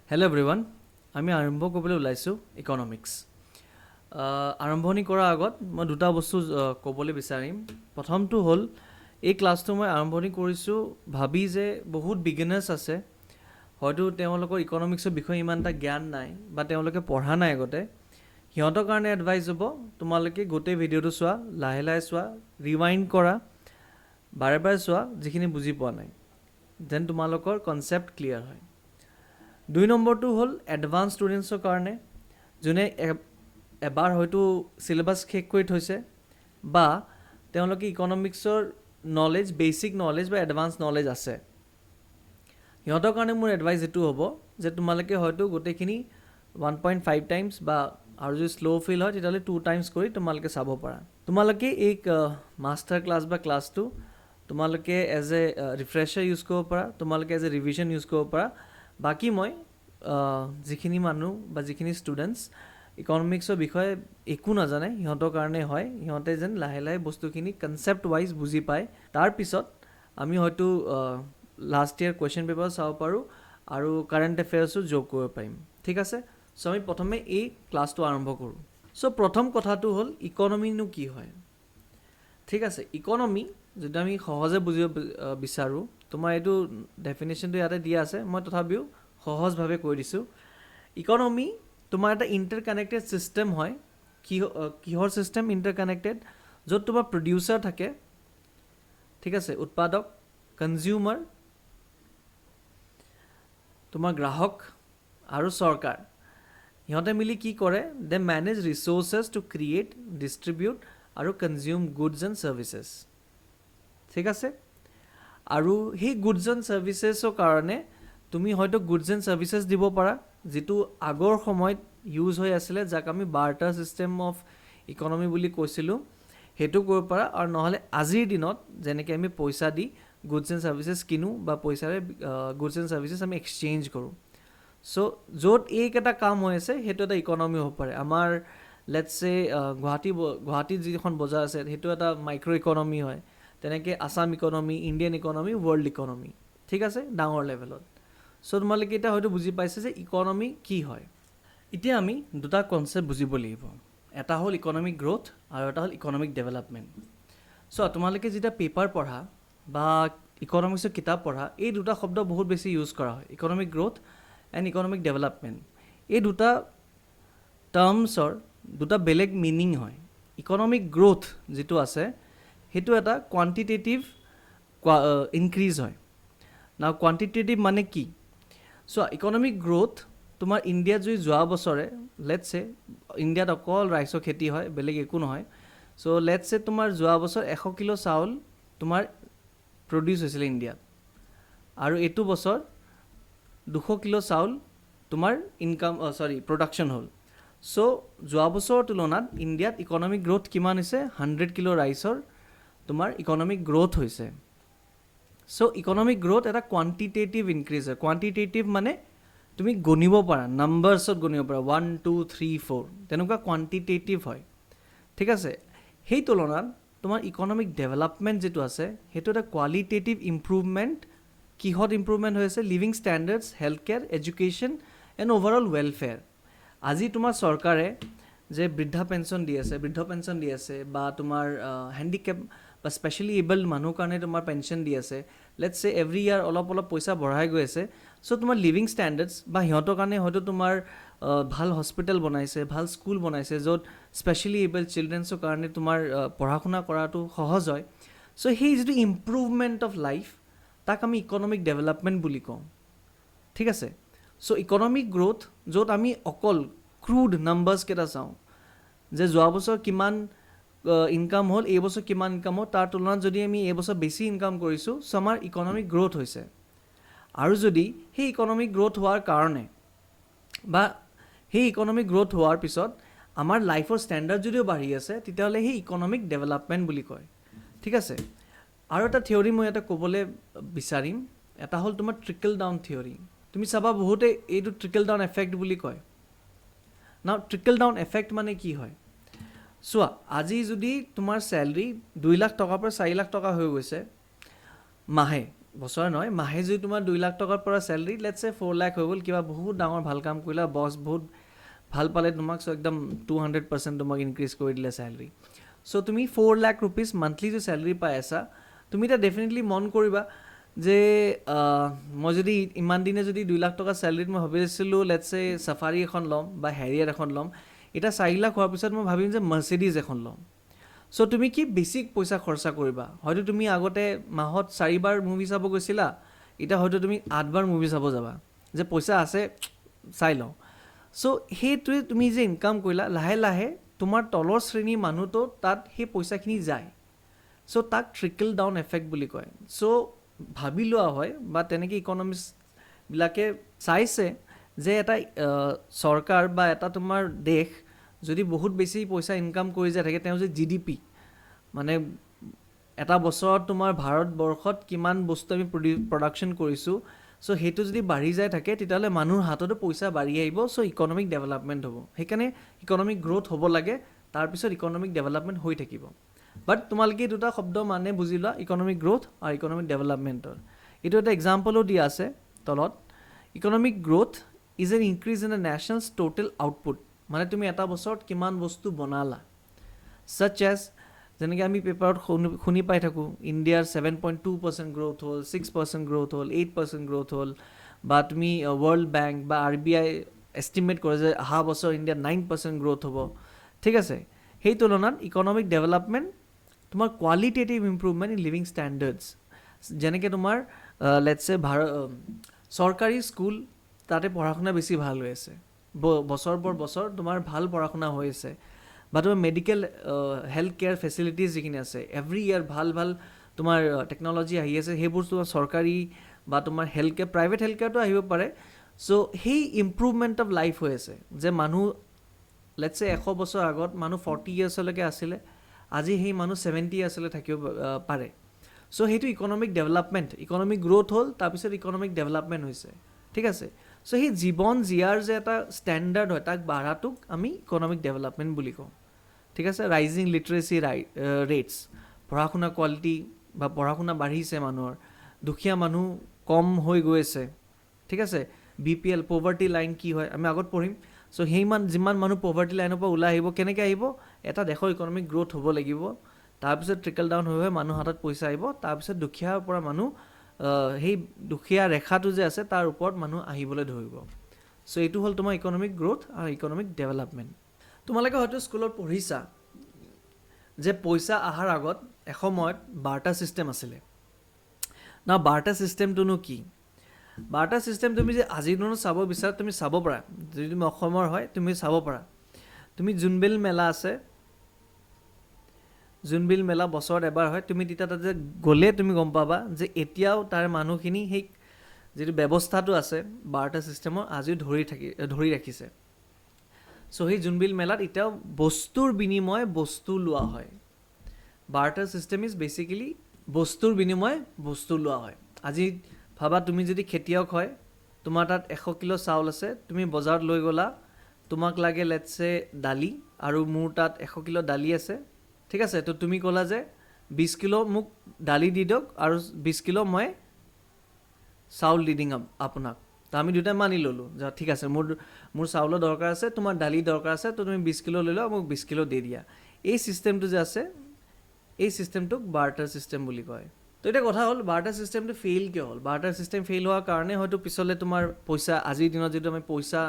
Hello' everyone, আমি আৰম্ভ কৰিবলৈ ওলাইছোঁ ইকনমিক্স। আৰম্ভণি কৰাৰ আগত মই দুটা বস্তু ক'বলৈ বিচাৰিম। প্ৰথমটো হ'ল, এই ক্লাছটো মই আৰম্ভণি কৰিছোঁ ভাবি যে বহুত বিগিনাৰ্ছ আছে, হয়তো তেওঁলোকৰ ইকনমিক্সৰ বিষয়ে ইমান এটা জ্ঞান নাই বা তেওঁলোকে পঢ়া নাই আগতে। সিহঁতৰ কাৰণে এডভাইচ হ'ব, তোমালোকে গোটেই ভিডিঅ'টো চোৱা, লাহে লাহে চোৱা, ৰিৱাইণ্ড কৰা, বাৰে বাৰে চোৱা যিখিনি বুজি পোৱা নাই, যেন তোমালোকৰ কনচেপ্ট ক্লিয়াৰ হয়। 2 নম্বৰটো হ'ল এডভান্স ষ্টুডেণ্টছৰ কাৰণে, যোনে এবাৰ হয়তো চিলেবাছ শেষ কৰি থৈছে বা তেওঁলোকে ইকনমিক্সৰ নলেজ, বেচিক নলেজ বা এডভান্স নলেজ আছে। সিহঁতৰ কাৰণে মোৰ এডভাইচ এইটো হ'ব যে তোমালোকে হয়তো গোটেইখিনি 1.5 টাইমছ বা আৰু যদি শ্ল' ফিল হয় তেতিয়াহ'লে 2 টাইমছ কৰি তোমালোকে চাব পাৰা। তোমালোকে এই মাষ্টাৰ ক্লাছ বা ক্লাছটো তোমালোকে এজ এ ৰিফ্ৰেছাৰ ইউজ কৰিব পাৰা, তোমালোকে এজ এ ৰিভিজন ইউজ কৰিব পাৰা। বাকী মই যিখিনি মানুহ বা যিখিনি ষ্টুডেণ্টছ ইকনমিক্সৰ বিষয়ে একো নাজানে, সিহঁতৰ কাৰণে হয়, সিহঁতে যেন লাহে লাহে বস্তুখিনি কনচেপ্ট ৱাইজ বুজি পায়। তাৰপিছত আমি হয়তো লাষ্ট ইয়েৰ কুৱেশ্যন পেপাৰ চাব পাৰোঁ আৰু কাৰেণ্ট এফেয়াৰ্ছো যোগ কৰিব পাৰিম। ঠিক আছে, চ' আমি প্ৰথমে এই ক্লাছটো আৰম্ভ কৰোঁ। চ' প্ৰথম কথাটো হ'ল ইকনমিনো কি হয়। ঠিক আছে, ইকনমি যদি আমি সহজে বুজিব বিচাৰোঁ, তোমাৰ এইটো ডেফিনেশ্যনটো ইয়াতে দিয়া আছে, মই তথাপিও সহজভাৱে কৈ দিছোঁ। ইকনমি তোমাৰ এটা ইণ্টাৰকানেক্টেড ছিষ্টেম হয়। কিহৰ ছিষ্টেম? ইণ্টাৰকানেক্টেড, য'ত তোমাৰ প্ৰডিউচাৰ থাকে, ঠিক আছে, উৎপাদক, কনজিউমাৰ, তোমাৰ গ্ৰাহক আৰু চৰকাৰ। সিহঁতে মিলি কি কৰে? They manage resources to create, distribute আৰু কনজিউম গুডছ এণ্ড ছাৰ্ভিচেছ। ঠিক আছে, আৰু সেই গুডছ এণ্ড ছাৰ্ভিচেছৰ কাৰণে তুমি হয়তো গুডছ এণ্ড ছাৰ্ভিচেছ দিব পাৰা, যিটো আগৰ সময়ত ইউজ হৈ আছিলে, যাক আমি বাৰ্টাৰ ছিষ্টেম অফ ইকনমি বুলি কৈছিলোঁ, সেইটো কৰিব পাৰা। আৰু নহ'লে আজিৰ দিনত যেনেকৈ আমি পইচা দি গুডছ এণ্ড ছাৰ্ভিচেছ কিনো বা পইচাৰে গুডছ এণ্ড ছাৰ্ভিচেছ আমি এক্সচেঞ্জ কৰোঁ। চ' য'ত এইকেইটা কাম হৈ আছে সেইটো এটা ইকনমি হ'ব পাৰে। আমাৰ লেটছে গুৱাহাটীত যিখন বজাৰ আছে সেইটো এটা মাইক্ৰ' ইকনমি হয়। তেনেকৈ Assam economy, Indian economy, world economy, ঠিক আছে, ডাঙৰ লেভেলত। চ' তোমালোকে এতিয়া হয়তো বুজি পাইছে যে ইকনমি কি হয়। এতিয়া আমি দুটা কনচেপ্ট বুজিব লাগিব, এটা হ'ল ইকনমিক গ্ৰ'থ আৰু এটা হ'ল ইকনমিক ডেভেলপমেণ্ট। চ' তোমালোকে যেতিয়া পেপাৰ পঢ়া বা ইকনমিক্সৰ কিতাপ পঢ়া, এই দুটা শব্দ বহুত বেছি ইউজ কৰা হয়, economic growth and economic development. এই দুটা টাৰ্মছৰ দুটা বেলেগ মিনিং হয়। ইকনমিক গ্ৰ'থ যিটো আছে সেইটো এটা কোৱান্টিটেটিভ ইনক্ৰিজ হয়। নাও কোৱান্টিটেটিভ মানে কি? চ' ইকনমিক গ্ৰ'থ তোমাৰ ইণ্ডিয়াত যদি যোৱা বছৰে, লেটছে ইণ্ডিয়াত অকল ৰাইচৰ খেতি হয়, বেলেগ একো নহয়। চ' লেটছে তোমাৰ যোৱা বছৰ 100 কিলো চাউল তোমাৰ প্ৰডিউচ হৈছিলে ইণ্ডিয়াত, আৰু এইটো বছৰ 200 কিলো চাউল তোমাৰ প্ৰডাকশ্যন হ'ল। চ' যোৱা বছৰৰ তুলনাত ইণ্ডিয়াত ইকনমিক গ্ৰ'থ কিমান হৈছে? 100 কিলো ৰাইচৰ তোমাৰ ইকনমিক গ্ৰ'থ হৈছে। চ' ইকনমিক গ্ৰ'থ এটা কোৱান্টিটেটিভ ইনক্ৰিজ হয়। কোৱান্টিটেটিভ মানে তুমি গণিব পাৰা, নাম্বাৰ্ছত গণিব পাৰা, 1 2 3 4, তেনেকুৱা কোৱান্টিটেটিভ হয়। ঠিক আছে, সেই তুলনাত তোমাৰ ইকনমিক ডেভেলপমেণ্ট যিটো আছে সেইটো এটা কোৱালিটেটিভ ইম্প্ৰুভমেণ্ট। কিহত ইম্প্ৰুভমেণ্ট হৈ আছে? Living standards, health care, education and overall welfare. আজি তোমাৰ চৰকাৰে যে বৃদ্ধ পেঞ্চন দি আছে বা তোমাৰ হেণ্ডিকেপ বা স্পেচিয়েলি এবল্ড মানুহৰ কাৰণে তোমাৰ পেঞ্চন দি আছে, লেটছে এভৰি ইয়াৰ অলপ অলপ পইচা বঢ়াই গৈ আছে। চ' তোমাৰ লিভিং ষ্টেণ্ডাৰ্ডছ বা সিহঁতৰ কাৰণে হয়তো তোমাৰ ভাল হস্পিটেল বনাইছে, ভাল স্কুল বনাইছে, য'ত স্পেচিয়েলি এবল্ড চিলড্ৰেনছৰ কাৰণে তোমাৰ পঢ়া শুনা কৰাটো সহজ হয়। চ' সেই যিটো ইম্প্ৰুভমেণ্ট অফ লাইফ, তাক আমি ইকনমিক ডেভেলপমেণ্ট বুলি কওঁ। ঠিক আছে, চ' ইকনমিক গ্ৰ'থ য'ত আমি অকল ক্ৰুড নাম্বাৰ্ছকেইটা চাওঁ, যে যোৱা বছৰ কিমান ইনকাম হ'ল, এই বছৰ কিমান ইনকাম হ'ল, তাৰ তুলনাত যদি আমি এই বছৰ বেছি ইনকাম কৰিছোঁ, চ' আমাৰ ইকনমিক গ্ৰ'থ হৈছে। আৰু যদি সেই ইকনমিক গ্ৰ'থ হোৱাৰ কাৰণে বা সেই ইকনমিক গ্ৰ'থ হোৱাৰ পিছত আমাৰ লাইফৰ ষ্টেণ্ডাৰ্ড যদিও বাঢ়ি আছে, তেতিয়াহ'লে সেই ইকনমিক ডেভেলপমেণ্ট বুলি কয়। ঠিক আছে, আৰু এটা থিয়ৰী মই ইয়াতে ক'বলৈ বিচাৰিম, এটা হ'ল তোমাৰ ট্ৰিকল ডাউন থিয়ৰী। তুমি চাবা বহুতে এইটো ট্ৰিকল ডাউন এফেক্ট বুলি কয়। নাও ট্ৰিকল ডাউন এফেক্ট মানে কি হয়? চোৱা, আজি যদি তোমাৰ চেলাৰী 2 লাখ টকাৰ পৰা 4 লাখ টকা হৈ গৈছে মাহে, বছৰ নহয়, মাহে যদি তোমাৰ 2 লাখ টকাৰ পৰা চেলাৰী, লেটছ চে 4 লাখ হৈ গ'ল, কিবা বহুত ডাঙৰ ভাল কাম কৰিলা, বছ বহুত ভাল পালে তোমাক, চ' একদম 200% তোমাক ইনক্ৰিজ কৰি দিলে চেলাৰী। চ' তুমি 4 লাখ ৰুপিজ মান্থলি যে চেলাৰী পাই আছা, তুমি এতিয়া ডেফিনেটলি মন কৰিবা যে মই যদি ইমান দিনে যদি 2 লাখ টকা চেলাৰীত মই ভাবি আছিলোঁ লেটছ চে চাফাৰী এখন ল'ম বা হেৰিয়াৰ এখন ল'ম, এতিয়া 4 লাখ হোৱাৰ পিছত মই ভাবিম যে মাৰ্চিডিজ এখন ল'ম। চ' তুমি কি বেছিক পইচা খৰচা কৰিবা। হয়তো তুমি আগতে মাহত 4 বাৰ মুভি চাব গৈছিলা, এতিয়া হয়তো তুমি 8 বাৰ মুভি চাব যাবা, যে পইচা আছে চাই লওঁ। চ' সেইটোৱে তুমি যে ইনকাম কৰিলা, লাহে লাহে তোমাৰ তলৰ শ্ৰেণীৰ মানুহটো তাত সেই পইচাখিনি যায়। চ' তাক ট্ৰিকল ডাউন এফেক্ট বুলি কয়। চ' ভাবি লোৱা হয় বা তেনেকৈ ইকনমিষ্টবিলাকে চাইছে যে এটা চৰকাৰ বা এটা তোমাৰ দেশ যদি বহুত বেছি পইচা ইনকাম কৰি যায় থাকে, তেওঁ যে GDP মানে এটা বছৰত তোমাৰ ভাৰতবৰ্ষত কিমান বস্তু আমি প্ৰডাকশ্যন কৰিছোঁ, চ' সেইটো যদি বাঢ়ি যায় থাকে, তেতিয়াহ'লে মানুহৰ হাততো পইচা বাঢ়ি আহিব, চ' ইকনমিক ডেভেলপমেণ্ট হ'ব। সেইকাৰণে ইকনমিক গ্ৰ'থ হ'ব লাগে, তাৰপিছত ইকনমিক ডেভেলপমেণ্ট হৈ থাকিব। বাট তোমালোকে এই দুটা শব্দ মানে বুজি লোৱা, ইকনমিক গ্ৰ'থ আৰু ইকনমিক ডেভেলপমেণ্টৰ। এইটো এটা এক্সাম্পলো দিয়া আছে তলত। Economic growth is an increase in the nations total output, মানে তুমি এটা বছৰত কিমান বস্তু বনালা। ছাচ এজ যেনেকৈ আমি পেপাৰত শুনি পাই থাকোঁ, ইণ্ডিয়াৰ 7.2% গ্ৰ'থ হ'ল, 6% গ্ৰ'থ হ'ল, 8% গ্ৰ'থ হ'ল, বা তুমি ৱৰ্ল্ড বেংক বা RBI এষ্টিমেট কৰে যে অহা বছৰ ইণ্ডিয়াত 9% গ্ৰ'থ হ'ব। ঠিক আছে, সেই তুলনাত ইকনমিক ডেভেলপমেণ্ট তোমাৰ কোৱালিটেটিভ ইম্প্ৰুভমেণ্ট ইন লিভিং ষ্টেণ্ডাৰ্ডছ, যেনেকৈ তোমাৰ লেটছে চৰকাৰী স্কুল, তাতে পঢ়া শুনা বেছি ভাল হৈ আছে, বছৰ বছৰ তোমাৰ ভাল পঢ়া শুনা হৈ আছে, বা তোমাৰ মেডিকেল হেল্থ কেয়াৰ ফেচিলিটিজ যিখিনি আছে, এভৰি ইয়াৰ ভাল ভাল তোমাৰ টেকন'লজি আহি আছে, সেইবোৰ তোমাৰ চৰকাৰী বা তোমাৰ হেল্থ কেয়াৰ, প্ৰাইভেট হেল্থ কেয়াৰটো আহিব পাৰে। চ' সেই ইম্প্ৰুভমেণ্ট অফ লাইফ হৈ আছে, যে মানুহ লেটছে 100 বছৰ আগত মানুহ 40 ইয়াৰ্ছলৈকে আছিলে, আজি সেই মানুহ 70 ইয়াৰ্ছলৈ থাকিব পাৰে। চ' সেইটো ইকনমিক ডেভেলপমেণ্ট, ইকনমিক গ্ৰ'থ হ'ল, তাৰপিছত ইকনমিক ডেভেলপমেণ্ট হৈছে। ঠিক আছে, চ' সেই জীৱন জীয়াৰ যে এটা ষ্টেণ্ডাৰ্ড হয়, তাক বাঢ়াটোক আমি ইকনমিক ডেভেলপমেণ্ট বুলি কওঁ। ঠিক আছে, ৰাইজিং লিটাৰেচি ৰেটছ, পঢ়া শুনা কোৱালিটি বা পঢ়া শুনা বাঢ়িছে মানুহৰ, দুখীয়া মানুহ কম হৈ গৈ আছে। ঠিক আছে, BPL পভাৰ্টি লাইন কি হয় আমি আগত পঢ়িম। চ' যিমান মানুহ পভাৰ্টি লাইনৰ পৰা ওলাই আহিব, কেনেকৈ আহিব, এটা দেশৰ ইকনমিক গ্ৰ'থ হ'ব লাগিব, তাৰপিছত ট্ৰিকল ডাউন হৈ মানুহৰ হাতত পইচা আহিব, তাৰপিছত দুখীয়াৰ পৰা মানুহ সেই দুখীয়া ৰেখাটো যে আছে তাৰ ওপৰত মানুহ আহিবলৈ ধৰিব। চ' এইটো হ'ল তোমাৰ ইকনমিক গ্ৰ'থ আৰু ইকনমিক ডেভেলপমেণ্ট। তোমালোকে হয়তো স্কুলত পঢ়িছা যে পইচা অহাৰ আগত এসময়ত বাৰ্টাৰ ছিষ্টেম আছিলে। না বাৰ্টাৰ ছিষ্টেমটোনো কি? বাৰ্টাৰ ছিষ্টেম তুমি যে আজিৰ দিনত চাব বিচাৰা, তুমি চাব পাৰা, যদি তুমি অসমৰ হয় তুমি চাব পাৰা। তুমি জোনবিল মেলা আছে, জোনবিল মেলা বছৰত এবাৰ হয়, তুমি তেতিয়া তাতে গ'লে তুমি গম পাবা যে এতিয়াও তাৰ মানুহখিনি সেই যিটো ব্যৱস্থাটো আছে বাৰ্টাৰ ছিষ্টেমৰ, আজিও ধৰি ৰাখিছে। চ' সেই জোনবিল মেলাত এতিয়াও বস্তুৰ বিনিময়ে বস্তু লোৱা হয়। বাৰ্টাৰ ছিষ্টেম ইজ বেচিকেলি বস্তুৰ বিনিময়ে বস্তু লোৱা হয়। আজি ভাবা, তুমি যদি খেতিয়ক হয়, তোমাৰ তাত 100 কিলো চাউল আছে, তুমি বজাৰত লৈ গ'লা, তোমাক লাগে লেটছে দালি, আৰু মোৰ তাত 100 কিলো দালি আছে। ঠিক আছে, তো তুমি ক'লা যে 20 কিলো মোক দালি দি দিয়ক আৰু 20 কিলো মই চাউল দি দিম আপোনাক। তো আমি দুটাই মানি ল'লোঁ যে ঠিক আছে, মোৰ চাউলৰ দৰকাৰ আছে, তোমাৰ দালি দৰকাৰ আছে, তো তুমি 20 কিলো লৈ লোৱা, মোক 20 কিলো দি দিয়া। এই ছিষ্টেমটো যে আছে, এই ছিষ্টেমটোক বাৰ্টাৰ ছিষ্টেম বুলি কয়। তো এতিয়া কথা হ'ল, বাৰ্টাৰ ছিষ্টেমটো ফেইল কিয় হ'ল? বাৰ্টাৰ ছিষ্টেম ফেইল হোৱাৰ কাৰণে হয়তো পিছলৈ তোমাৰ পইচা, আজিৰ দিনত যিটো আমি পইচা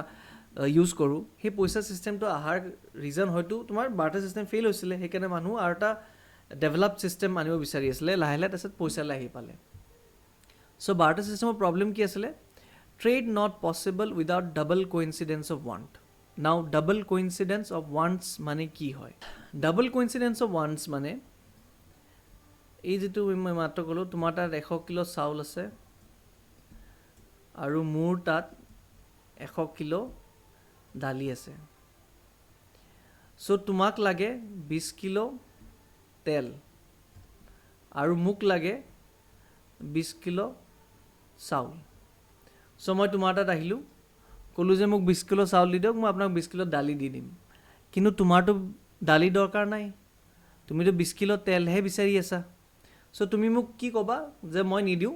ইউজ কৰোঁ, সেই পইচা ছিষ্টেমটো অহাৰ ৰিজন হয়তো তোমাৰ বাৰ্টাৰ ছিষ্টেম ফেইল হৈছিলে। সেইকাৰণে মানুহ আৰু এটা ডেভেলপ ছিষ্টেম আনিব বিচাৰি আছিলে, লাহে লাহে তাৰপিছত পইচালৈ আহি পালে। চ' বাৰ্টাৰ ছিষ্টেমৰ প্ৰব্লেম কি আছিলে? Trade not possible without double coincidence of want. Now double coincidence of wants মানে কি হয়? ডাবল কোইনচিডেঞ্চ অফ ৱান্টছ মানে এই যিটো মই মাত্ৰ ক'লোঁ, তোমাৰ তাত 100 কিলো চাউল আছে আৰু মোৰ তাত 100 কিলো দালি আছে। চ' তোমাক লাগে 20 কিলো তেল আৰু মোক লাগে 20 কিলো চাউল। চ' মই তোমাৰ তাত আহিলোঁ, ক'লোঁ যে মোক 20 কিলো চাউল দি দিয়ক, মই আপোনাক 20 কিলো দালি দি দিম। কিন্তু তোমাৰতো দালি দৰকাৰ নাই, তুমিতো 20 কিলো তেলহে বিচাৰি আছা। চ' তুমি মোক কি ক'বা যে মই নিদিওঁ,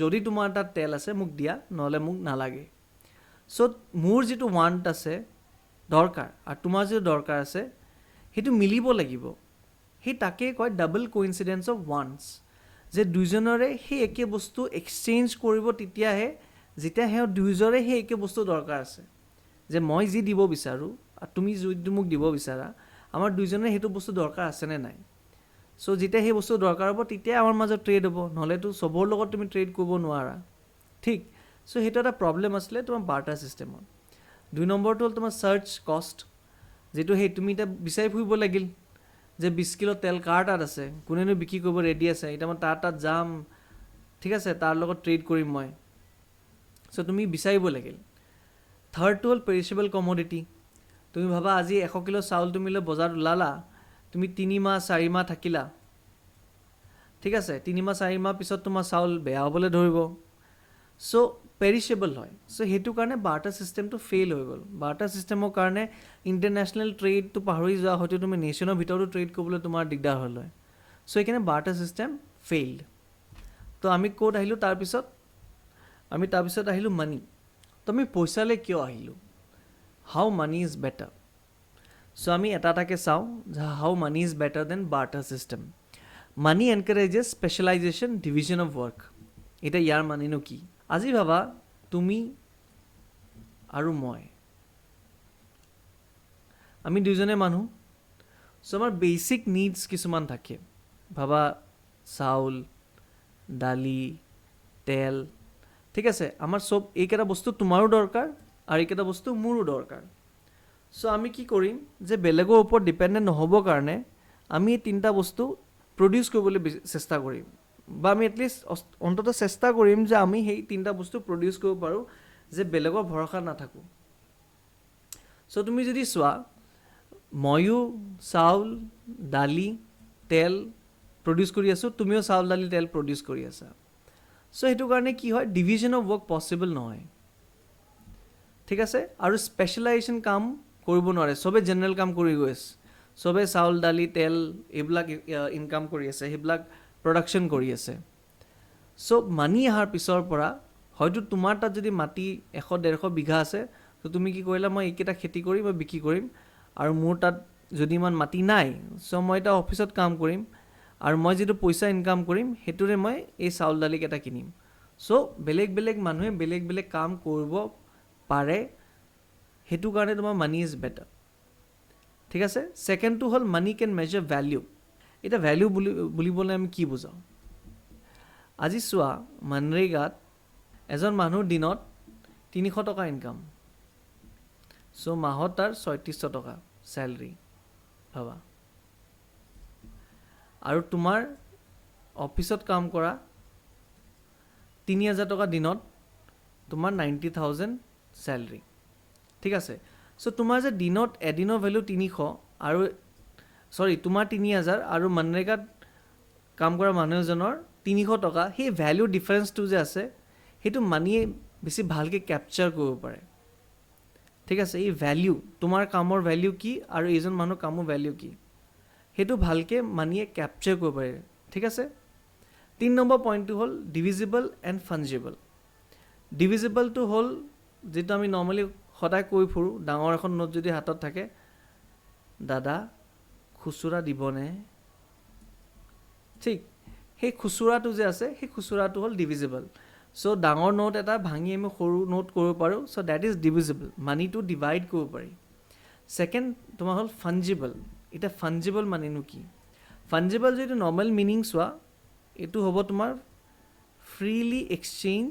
যদি তোমাৰ তাত তেল আছে মোক দিয়া, নহ'লে মোক নালাগে। চ' মোৰ যিটো ৱান্ট আছে দৰকাৰ আৰু তোমাৰ যিটো দৰকাৰ আছে সেইটো মিলিব লাগিব। সেই তাকেই কয় ডাবল কোইনচিডেঞ্চ অফ ৱান্টছ, যে দুইজনৰে সেই একে বস্তু এক্সচেঞ্জ কৰিব তেতিয়াহে যেতিয়া দুইজনৰে সেই একে বস্তু দৰকাৰ আছে। যে মই যি দিব বিচাৰোঁ আৰু তুমি যদি মোক দিব বিচাৰা, আমাৰ দুইজনে সেইটো বস্তু দৰকাৰ আছেনে নাই। চ' যেতিয়া সেই বস্তু দৰকাৰ হ'ব তেতিয়া আমাৰ মাজত ট্ৰেড হ'ব, নহ'লেতো চবৰ লগত তুমি ট্ৰেড কৰিব নোৱাৰা। ঠিক। চ' সেইটো এটা প্ৰব্লেম আছিলে তোমাৰ বাৰ্টাৰ ছিষ্টেমত। 2 নম্বৰটো হ'ল তোমাৰ চাৰ্চ কষ্ট, যিটো সেই তুমি এতিয়া বিচাৰি ফুৰিব লাগিল যে 20 কিলো তেল কাৰ তাত আছে, কোনেনো বিক্ৰী কৰিব ৰেডি আছে, এতিয়া মই তাৰ তাত যাম, ঠিক আছে, তাৰ লগত ট্ৰেড কৰিম মই। চ' তুমি বিচাৰিব লাগিল। থাৰ্ডটো হ'ল পেৰিছেবল কমোডিটি। তুমি ভাবা আজি 100 কিলো চাউল তুমি লৈ বজাৰত ওলালা, তুমি 3 মাহ 4 মাহ থাকিলা, ঠিক আছে, 3 মাহ 4 মাহ পিছত তোমাৰ চাউল বেয়া হ'বলৈ ধৰিব। চ' পেৰিছেবল হয়। চ' সেইটো কাৰণে বাৰ্টাৰ ছিষ্টেমটো ফেইল হৈ গ'ল। বাৰ্টাৰ ছিষ্টেমৰ কাৰণে ইণ্টাৰনেশ্যনেল ট্ৰেডটো পাহৰি যোৱা, হয়তো তুমি নেশ্যনৰ ভিতৰতো ট্ৰেড কৰিবলৈ তোমাৰ দিগদাৰ হ'ল হয়। চ' সেইকাৰণে বাৰ্টাৰ ছিষ্টেম ফেইল্ড। তো আমি ক'ত আহিলোঁ তাৰপিছত? আমি তাৰপিছত আহিলোঁ মানি। তো আমি পইচালৈ কিয় আহিলোঁ? হাউ মানি ইজ বেটাৰ। চ' আমি এটা এটাকৈ চাওঁ যে how money is better than barter system. Money encourages specialisation, division of work. এতিয়া ইয়াৰ মানিনো কি? আজি ভাবা তুমি আৰু মই, আমি দুইজনে মানুহ। চ' আমাৰ বেচিক নিডছ কিছুমান থাকে। ভাবা চাউল, দালি, তেল, ঠিক আছে, আমাৰ চব এইকেইটা বস্তু তোমাৰো দৰকাৰ আৰু এইকেইটা বস্তু মোৰো দৰকাৰ। চ' আমি কি কৰিম যে বেলেগৰ ওপৰত ডিপেণ্ডেণ্ট নহ'বৰ কাৰণে আমি এই 3টা বস্তু প্ৰডিউচ কৰিবলৈ চেষ্টা কৰিম, বা আমি এটলিষ্ট অন্ততঃ চেষ্টা কৰিম যে আমি সেই 3টা বস্তু প্ৰডিউচ কৰিব পাৰোঁ, যে বেলেগৰ ভৰসাত নাথাকোঁ। চ' তুমি যদি চোৱা, ময়ো চাউল, দালি, তেল প্ৰডিউচ কৰি আছোঁ, তুমিও চাউল, দালি, তেল প্ৰডিউচ কৰি আছা। চ' সেইটো কাৰণে কি হয়, ডিভিজন অফ ৱৰ্ক পচিবল নহয়, ঠিক আছে। আৰু স্পেচিয়েলাইজেশ্যন কাম কৰিব নোৱাৰে। চবে জেনেৰেল কাম কৰি গৈ আছে, চবে চাউল, দালি, তেল এইবিলাক ইনকাম কৰি আছে, সেইবিলাক প্ৰডাকশ্যন কৰি আছে। চ' মানি অহাৰ পিছৰ পৰা হয়তো তোমাৰ তাত যদি মাটি 100-150 বিঘা আছে, তো তুমি কি কৰিলা, মই এইকেইটা খেতি কৰি মই বিক্ৰী কৰিম, আৰু মোৰ তাত যদি ইমান মাটি নাই, চ' মই এটা অফিচত কাম কৰিম, আৰু মই যিটো পইচা ইনকাম কৰিম সেইটোৰে মই এই চাউল দালিকেইটা কিনিম। চ' বেলেগ বেলেগ মানুহে বেলেগ বেলেগ কাম কৰিব পাৰে, সেইটো কাৰণে তোমাৰ মানি ইজ বেটাৰ, ঠিক আছে। ছেকেণ্ডটো হ'ল মানি কেন মেজাৰ ভেলিউ। এতিয়া ভেলিউ বুলিবলৈ আমি কি বুজাওঁ? আজি চোৱা, মনৰেগাত এজন মানুহৰ দিনত 300 টকা ইনকাম, চ' মাহত তাৰ 3600 টকা চেলেৰি, ভাবা। আৰু তোমাৰ অফিচত কাম কৰা 3000 টকা দিনত, তোমাৰ 90,000 চেলেৰি, ঠিক আছে। চ' তোমাৰ যে দিনত এদিনৰ ভেলু 300 আৰু তোমাৰ 3000 আৰু মনৰেগাত কাম কৰা মানুহ এজনৰ 300 টকা, সেই ভেলু ডিফাৰেঞ্চটো যে আছে সেইটো মানিয়ে বেছি ভালকৈ কেপচাৰ কৰিব পাৰে, ঠিক আছে। এই ভেলিউ, তোমাৰ কামৰ ভেলিউ কি আৰু এইজন মানুহৰ কামৰ ভেলিউ কি, সেইটো ভালকৈ মানিয়ে কেপচাৰ কৰিব পাৰে, ঠিক আছে। 3 নম্বৰ পইণ্টটো হ'ল ডিভিজিবল এণ্ড ফাঞ্জিবল। ডিভিজিবলটো হ'ল যিটো আমি নৰ্মেলি সদায় কৈ ফুৰোঁ, ডাঙৰ এখন নোট যদি হাতত থাকে, দাদা খুচুৰা দিবনে, ঠিক, সেই খুচুৰাটো যে আছে সেই খুচুৰাটো হ'ল ডিভিজিবল। চ' ডাঙৰ নোট এটা ভাঙি আমি সৰু নোট কৰিব পাৰোঁ, চ' ডেট ইজ ডিভিজিবল, মানিটো ডিভাইড কৰিব পাৰি। ছেকেণ্ড তোমাৰ হ'ল ফাঞ্জিবল। এতিয়া ফাঞ্জিবল মানিনো কি? ফাঞ্জিবল যদি নৰ্মেল মিনিং চোৱা, এইটো হ'ব তোমাৰ ফ্ৰীলি এক্সচেঞ্জ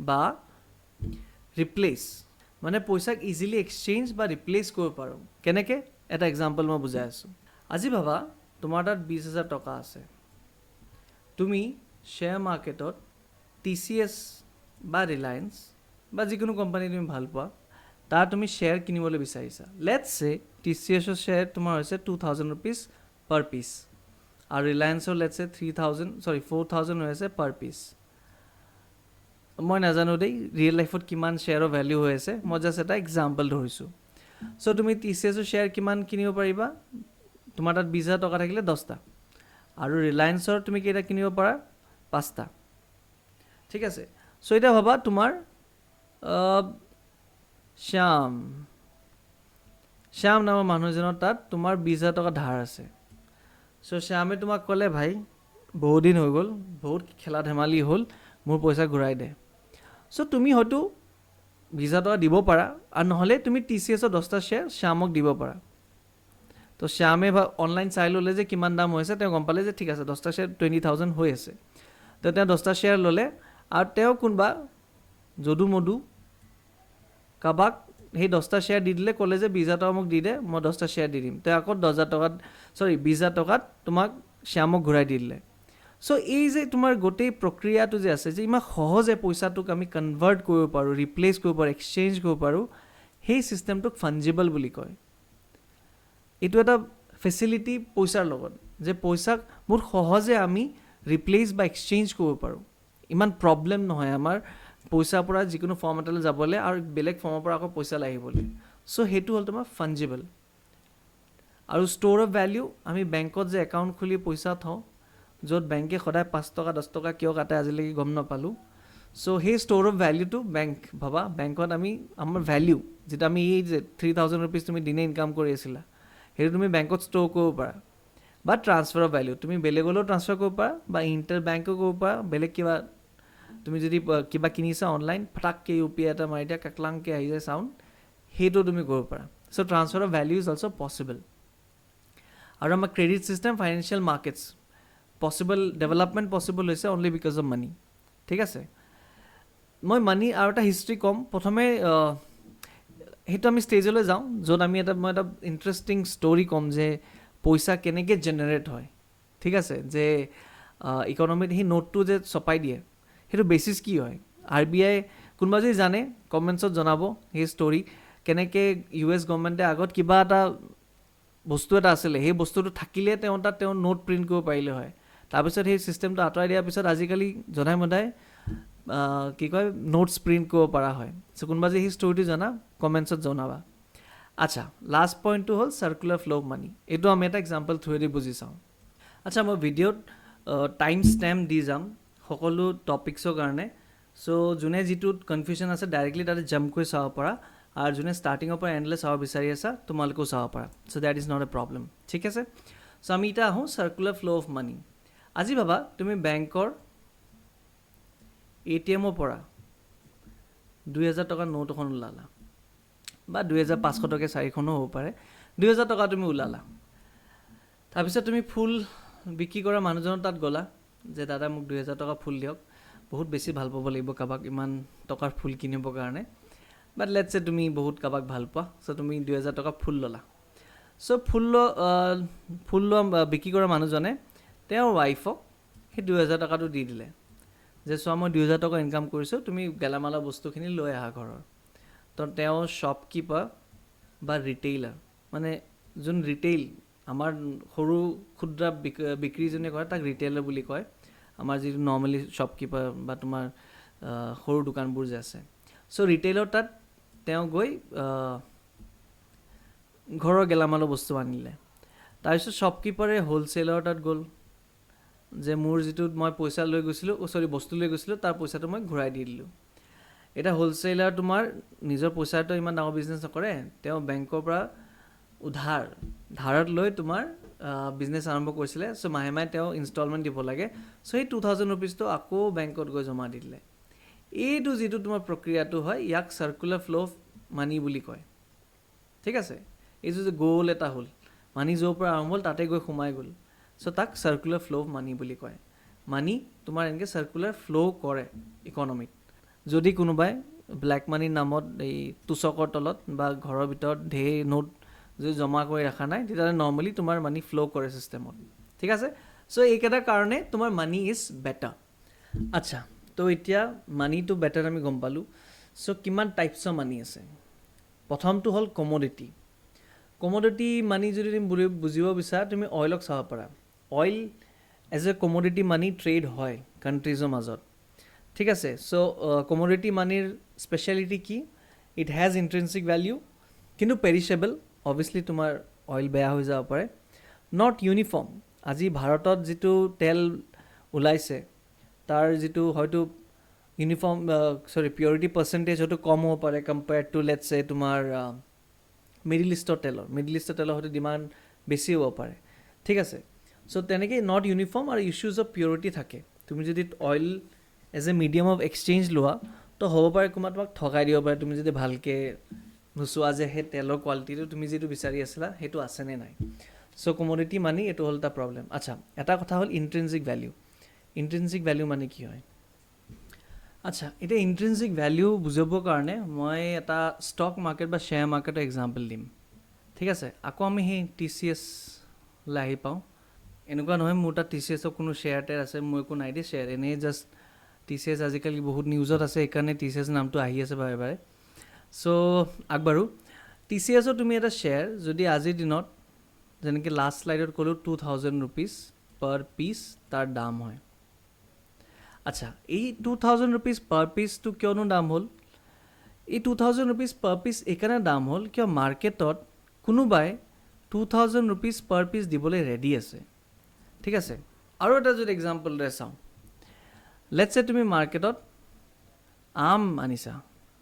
বা ৰিপ্লেচ, মানে পইচাক ইজিলি এক্সচেঞ্জ বা ৰিপ্লেচ কৰিব পাৰোঁ। কেনেকৈ? এটা এক্সাম্পল মই বুজাই আছোঁ। আজি ভাবা তোমাৰ তাত 20,000 টকা আছে, তুমি শ্বেয়াৰ মাৰ্কেটত TCS বা ৰিলায়েন্স বা যিকোনো কোম্পানী তুমি ভাল পোৱা, তাৰ তুমি শ্বেয়াৰ কিনিবলৈ বিচাৰিছা। লেটছ চে TCSৰ শ্বেয়াৰ তোমাৰ হৈছে 2000 ৰুপিজ পাৰ পিচ, আৰু ৰিলায়েন্সৰ লেটছ চে 4,000 হৈ আছে পাৰ পিচ। মই নাজানো দেই ৰিয়েল লাইফত কিমান শ্বেয়াৰৰ ভেলিউ হৈ আছে, মই জাষ্ট এটা এক্সাম্পল ধৰিছোঁ। চ' তুমি TCSৰ শ্বেয়াৰ কিমান কিনিব পাৰিবা? তোমাৰ তাত 20,000 টকা থাকিলে 10টা, আৰু ৰিলায়েন্সৰ তুমি কেইটা কিনিব পাৰা? 5টা। ঠিক আছে সো এটা ভাবা তোমাৰ শ্যাম নামৰ মানুহজনৰ তাত তোমাৰ 20,000 টকা ধাৰ আছে সো শ্যামে তোমাক ক'লে ভাই বহুত দিন হৈ গ'ল বহুত খেলা ধেমালি হ'ল মোৰ পইচা ঘূৰাই দে সো তুমি হয়তো 20,000 টকা দিব পাৰা আৰু নহ'লে তুমি TCSৰ 10টা শ্বেয়াৰ শ্যামক দিব পাৰা তো শ্যামে অনলাইন চাই ল'লে যে কিমান দাম হৈছে তেওঁ গম পালে যে ঠিক আছে 10টা শ্বেয়াৰ 20,000 হৈ আছে তো তেওঁ 10টা শ্বেয়াৰ ল'লে আৰু তেওঁ কোনোবা যদু মধু কাবাক সেই 10টা শ্বেয়াৰ দি দিলে ক'লে যে 20,000 টকা মোক দি দে মই 10টা শ্বেয়াৰ দি দিম তেওঁ আকৌ 20,000 টকাত তোমাক শ্যামক ঘূৰাই দি দিলে সো এই যে তোমাৰ গোটেই প্ৰক্ৰিয়াটো যে আছে যে ইমান সহজে পইচাটোক আমি কনভাৰ্ট কৰিব পাৰোঁ ৰিপ্লেচ কৰিব পাৰোঁ এক্সচেঞ্জ কৰিব পাৰোঁ সেই ছিষ্টেমটোক ফাঞ্জিবল বুলি কয় এইটো এটা ফেচিলিটি পইচাৰ লগত যে পইচাক বহুত সহজে আমি ৰিপ্লেচ বা এক্সচেঞ্জ কৰিব পাৰোঁ ইমান প্ৰব্লেম নহয় আমাৰ পইচাৰ পৰা যিকোনো ফৰ্ম এটালৈ যাবলৈ আৰু বেলেগ ফৰ্মৰ পৰা আকৌ পইচালৈ আহিবলৈ সো সেইটো হ'ল তোমাৰ ফাঞ্জিবল আৰু ষ্ট'ৰ অফ ভেলিউ আমি বেংকত যে একাউণ্ট খুলি পইচা থওঁ য'ত বেংকে সদায় 5 টকা 10 টকা কিয় কাটে আজিলৈকে গম নাপালোঁ সো সেই ষ্ট'ৰ অফ ভেলিউটো বেংক ভাবা বেংকত আমি আমাৰ ভেলিউ যেটা আমি এই যে 3,000 ৰুপিজ তুমি দিনে ইনকাম কৰি আছিলা সেইটো তুমি বেংকত ষ্ট'ৰ কৰিব পাৰা বা ট্ৰান্সফাৰ অফ ভেলিউ তুমি বেলেগলৈও ট্ৰান্সফাৰ কৰিব পাৰা বা ইণ্টাৰ বেংকো কৰিব পাৰা বেলেগ কিবা তুমি যদি কিবা কিনিছা অনলাইন ফটাককৈ UPI এটা মাৰি দিয়া কাকলাংকৈ আহি যায় চাউণ্ড সেইটো তুমি কৰিব পাৰা so transfer of value is also' possible আৰু আমাৰ credit system financial markets possible development possible হৈছে অনলি বিকজ অফ মানি ঠিক আছে মই মানি আৰু এটা হিষ্ট্ৰী ক'ম প্ৰথমে সেইটো আমি ষ্টেজলৈ যাওঁ য'ত আমি মই এটা ইণ্টাৰেষ্টিং ষ্টৰি ক'ম যে পইচা কেনেকৈ জেনেৰেট হয় ঠিক আছে যে ইকনমিত সেই নোটটো যে ছপাই দিয়ে সেইটো বেচিছ কি হয় RBI কোনোবা যদি জানে কমেণ্টছত জনাব সেই ষ্টৰি কেনেকৈ US গভৰ্ণমেণ্টে আগত কিবা এটা বস্তু এটা আছিলে সেই বস্তুটো থাকিলে তেওঁ নোট প্ৰিণ্ট কৰিব পাৰিলে হয় তাৰপিছত সেই ছিষ্টেমটো আঁতৰাই দিয়াৰ পিছত আজিকালি জনাই মদাই কি কয় নোটছ প্ৰিণ্ট কৰিব পৰা হয় চ' কোনোবা যে সেই ষ্টৰিটো জানা কমেণ্টছত জনাবা আচ্ছা লাষ্ট পইণ্টটো হ'ল চাৰ্কুলাৰ ফ্ল' অফ মানি এইটো আমি এটা এক্সাম্পল থ্ৰুৱেদি বুজি চাওঁ আচ্ছা মই ভিডিঅ'ত টাইম ষ্টেম্প দি যাম সকলো টপিক্সৰ কাৰণে চ' যোনে যিটোত কনফিউশ্যন আছে ডাইৰেক্টলি তাতে জাম্প কৰি চাব পাৰা আৰু যোনে ষ্টাৰ্টিঙৰ পৰা এণ্ডলৈ চাব বিচাৰি আছা তোমালোকেও চাব পাৰা so' that is not a problem ঠিক আছে চ' আমি এতিয়া আহোঁ চাৰ্কুলাৰ ফ্ল' অফ মানি আজি ভাবা তুমি বেংকৰ ATMৰ পৰা 2,000 টকাৰ নোট এখন ওলালা বা 2,500 টকা 4খনো হ'ব পাৰে 2,000 টকা তুমি ওলালা তাৰপিছত তুমি ফুল বিক্ৰী কৰা মানুহজনৰ তাত গ'লা যে দাদা মোক 2,000 টকা ফুল দিয়ক বহুত বেছি ভাল পাব লাগিব কাবাক ইমান টকাৰ ফুল কিনিবৰ কাৰণে বাট লেটছে তুমি বহুত কাবাক ভাল পোৱা চ' তুমি 2,000 টকা ফুল ল'লা চ' ফুল লোৱা বিক্ৰী কৰা মানুহজনে তেওঁৰ ৱাইফক সেই 2,000 টকাটো দি দিলে যে চোৱা মই 2,000 টকা ইনকাম কৰিছোঁ তুমি গেলামালৰ বস্তুখিনি লৈ আহা ঘৰৰ তো তেওঁ শ্বপকিপাৰ বা ৰিটেইলাৰ মানে যোন ৰিটেইল আমাৰ সৰু ক্ষুদ্ৰ বিক্ৰী যোনে কৰে তাক ৰিটেইলাৰ বুলি কয় আমাৰ যিটো নৰ্মেলি শ্বপকিপাৰ বা তোমাৰ সৰু দোকানবোৰ যে আছে চ' ৰিটেইলৰ তাত তেওঁ গৈ ঘৰৰ গেলামালৰ বস্তু আনিলে তাৰপিছত শ্বপকিপাৰে হ'লচেলৰ তাত গ'ল যে মোৰ যিটো মই পইচা লৈ গৈছিলোঁ বস্তু লৈ গৈছিলোঁ তাৰ পইচাটো মই ঘূৰাই দি দিলোঁ এটা হ'লচেলাৰ তোমাৰ নিজৰ পইচাটো ইমান ডাঙৰ বিজনেছ নকৰে তেওঁ বেংকৰ পৰা ধাৰত লৈ তোমাৰ বিজনেছ আৰম্ভ কৰিছিলে চ' মাহে মাহে তেওঁ ইনষ্টলমেণ্ট দিব লাগে চ' সেই 2,000 ৰুপিজটো আকৌ বেংকত গৈ জমা দি দিলে এইটো যিটো তোমাৰ প্ৰক্ৰিয়াটো হয় ইয়াক চাৰ্কুলাৰ ফ্ল' অফ মানি বুলি কয় ঠিক আছে এইটো যে গ'ল এটা হ'ল মানি য'ৰ পৰা আৰম্ভ হ'ল তাতে গৈ সোমাই গ'ল চ' তাক চাৰ্কুলাৰ ফ্ল' অফ মানি বুলি কয় মানি তোমাৰ এনেকৈ চাৰ্কুলাৰ ফ্ল' কৰে ইকনমিত যদি কোনোবাই ব্লেক মানিৰ নামত এই তুচকৰ তলত বা ঘৰৰ ভিতৰত ঢেৰ নোট যদি জমা কৰি ৰখা নাই তেতিয়াহ'লে নৰ্মেলি তোমাৰ মানি ফ্ল' কৰে ছিষ্টেমত ঠিক আছে চ' এইকেইটাৰ কাৰণে তোমাৰ মানি ইজ বেটাৰ আচ্ছা তো এতিয়া মানিটো বেটাৰ আমি গম পালোঁ চ' কিমান টাইপছৰ মানি আছে প্ৰথমটো হ'ল কমোডিটি মানি যদি তুমি বুজিব বিচাৰা তুমি অইলক চাব পাৰা oil as a commodity money trade হয় কাণ্ট্ৰিজৰ মাজত ঠিক আছে চ' কমোডিটি মানিৰ স্পেচিয়েলিটি কি ইট হেজ ইণ্ট্ৰিনছিক ভেলিউ কিন্তু পেৰিছেবল অভিয়াছলি তোমাৰ অইল বেয়া হৈ যাব পাৰে নট ইউনিফৰ্ম আজি ভাৰতত যিটো তেল ওলাইছে তাৰ যিটো হয়তো ইউনিফৰ্ম পিউৰিটি পাৰ্চেণ্টেজ হয়তো কম হ'ব পাৰে কম্পেয়াৰ্ড টু লেটছ চে তোমাৰ মিডিল ইষ্টৰ তেলৰ হয়তো ডিমাণ্ড বেছি হ'ব পাৰে, ঠিক আছে। চ' তেনেকৈ নট ইউনিফৰ্ম আৰু ইছ্যুজ অফ পিউৰিটি থাকে। তুমি যদি oil as a medium of exchange লোৱা তো হ'ব পাৰে কোনোবা তোমাক ঠগাই দিব পাৰে, তুমি যদি ভালকৈ নোচোৱা যে সেই তেলৰ কোৱালিটিটো তুমি যিটো বিচাৰি আছিলা সেইটো আছেনে নাই। চ' কমোডিটি মানি এইটো হ'ল এটা প্ৰব্লেম। আচ্ছা, এটা কথা হ'ল ইণ্ট্ৰিনজিক ভেলিউ। ইণ্ট্ৰিনজিক ভেলিউ মানে কি হয়? আচ্ছা, এতিয়া ইণ্ট্ৰিনজিক ভেলিউ বুজাবৰ কাৰণে মই এটা ষ্টক মাৰ্কেট বা শ্বেয়াৰ মাৰ্কেটৰ এক্সাম্পল দিম, ঠিক আছে। আকৌ আমি সেই TCSলৈ আহি পাওঁ। এনেকুৱা নহয় মোৰ তাত TCSৰ কোনো শ্বেয়াৰ টেয়াৰ আছে, মোৰ একো নাই দেই শ্বেয়াৰ, এনেই জাষ্ট TCS আজিকালি বহুত নিউজত আছে, সেইকাৰণে TCS নামটো আহি আছে বাৰে বাৰে। চ' আগবাঢ়ো। TCSৰ তুমি এটা শ্বেয়াৰ যদি আজিৰ দিনত যেনেকৈ লাষ্ট শ্লাইডত ক'লোঁ 2000 rupees পাৰ পিচ তাৰ দাম হয়। আচ্ছা, এই 2000 rupees পাৰ পিচটো কিয়নো দাম হ'ল? এই 2000 rupees পাৰ পিচ এইকাৰণে দাম হ'ল কিয় মাৰ্কেটত কোনোবাই 2000 rupees পাৰ পিচ দিবলৈ ৰেডি আছে, ঠিক আছে। আৰু এটা যদি এক্সাম্পল দৰে চাওঁ, লেটছ চে তুমি মাৰ্কেটত আম আনিছা,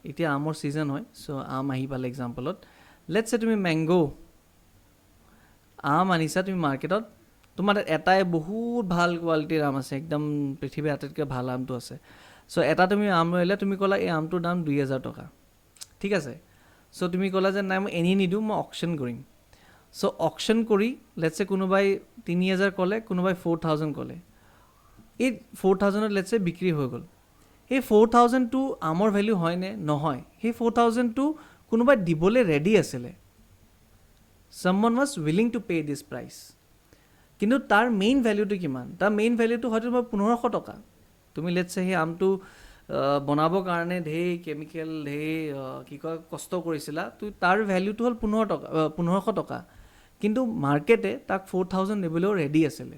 এতিয়া আমৰ ছিজন হয়, চ' আম আহি পালে এক্সাম্পলত। লেটছ চে তুমি মেংগ' আম আনিছা তুমি মাৰ্কেটত, তোমাৰ তাত এটাই বহুত ভাল কোৱালিটিৰ আম আছে, একদম পৃথিৱীৰ আটাইতকৈ ভাল আমটো আছে। চ' এটা তুমি আম ল'লে, তুমি ক'লা এই আমটোৰ দাম 2000 টকা, ঠিক আছে। চ' তুমি ক'লা যে নাই মই এনেই নিদিওঁ, মই অকশ্যন কৰিম। চ' অকশ্যন কৰি লেটছে কোনোবাই 3000 ক'লে, কোনোবাই 4000 ক'লে, এই 4000ত লেটছে বিক্ৰী হৈ গ'ল। সেই 4000টো আমৰ ভেলিউ হয়নে? নহয়। সেই 4000টো কোনোবাই দিবলৈ ৰেডি আছিলে, someone was willing to pay this price, কিন্তু তাৰ মেইন ভেলিউটো কিমান? তাৰ মেইন ভেলিউটো হয়তো তোমাৰ 1500 টকা। তুমি লেটছে সেই আমটো বনাবৰ কাৰণে ঢেৰ কেমিকেল কষ্ট কৰিছিলা, তো তাৰ ভেলিউটো হ'ল 1500 টকা, কিন্তু মাৰ্কেটে তাক 4000 দিবলৈও ৰেডি আছিলে।